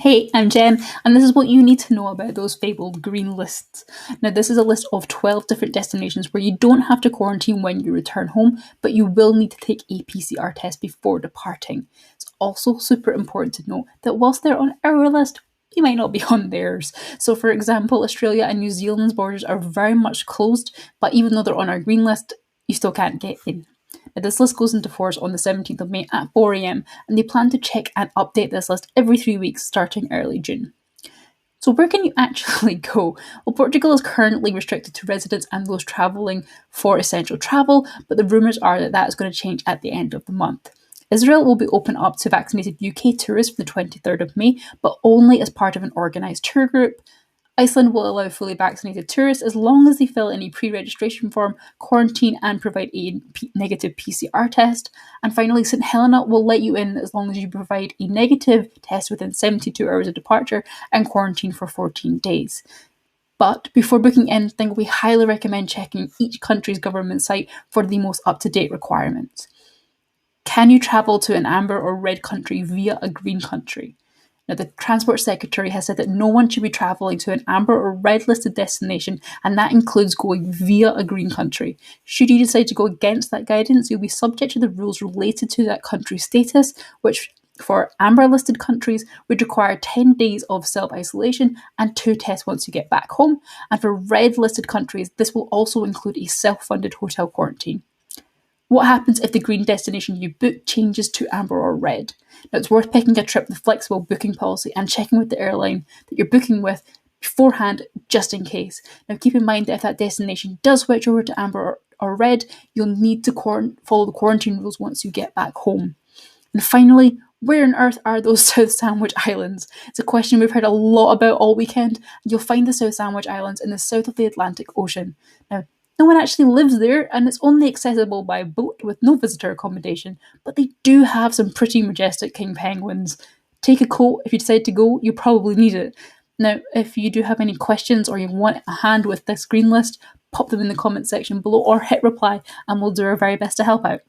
Hey, I'm Jen, and this is what you need to know about those fabled green lists. Now, this is a list of 12 different destinations where you don't have to quarantine when you return home, but you will need to take a PCR test before departing. It's also super important to note that whilst they're on our list, we might not be on theirs. So, for example, Australia and New Zealand's borders are very much closed, but even though they're on our green list, you still can't get in. Now, this list goes into force on the 17th of May at 4 am, and they plan to check and update this list every 3 weeks starting early June. So, where can you actually go? Well, Portugal is currently restricted to residents and those travelling for essential travel, but the rumours are that that is going to change at the end of the month. Israel will be open up to vaccinated UK tourists from the 23rd of May, but only as part of an organised tour group. Iceland will allow fully vaccinated tourists as long as they fill in a pre-registration form, quarantine and provide a negative PCR test. And finally, St Helena will let you in as long as you provide a negative test within 72 hours of departure and quarantine for 14 days. But before booking anything, we highly recommend checking each country's government site for the most up-to-date requirements. Can you travel to an amber or red country via a green country? Now, the Transport Secretary has said that no one should be travelling to an amber or red listed destination, and that includes going via a green country. Should you decide to go against that guidance, you'll be subject to the rules related to that country's status, which for amber listed countries would require 10 days of self-isolation and 2 tests once you get back home. And for red listed countries, this will also include a self-funded hotel quarantine. What happens if the green destination you book changes to amber or red? Now, it's worth picking a trip with flexible booking policy and checking with the airline that you're booking with beforehand, just in case. Now, keep in mind that if that destination does switch over to amber or red, you'll need to follow the quarantine rules once you get back home. And finally, where on earth are those South Sandwich Islands? It's a question we've heard a lot about all weekend. You'll find the South Sandwich Islands in the south of the Atlantic Ocean. Now, no one actually lives there, and it's only accessible by boat with no visitor accommodation, but they do have some pretty majestic king penguins. Take a coat if you decide to go, you probably need it. Now, if you do have any questions or you want a hand with this green list, pop them in the comment section below or hit reply and we'll do our very best to help out.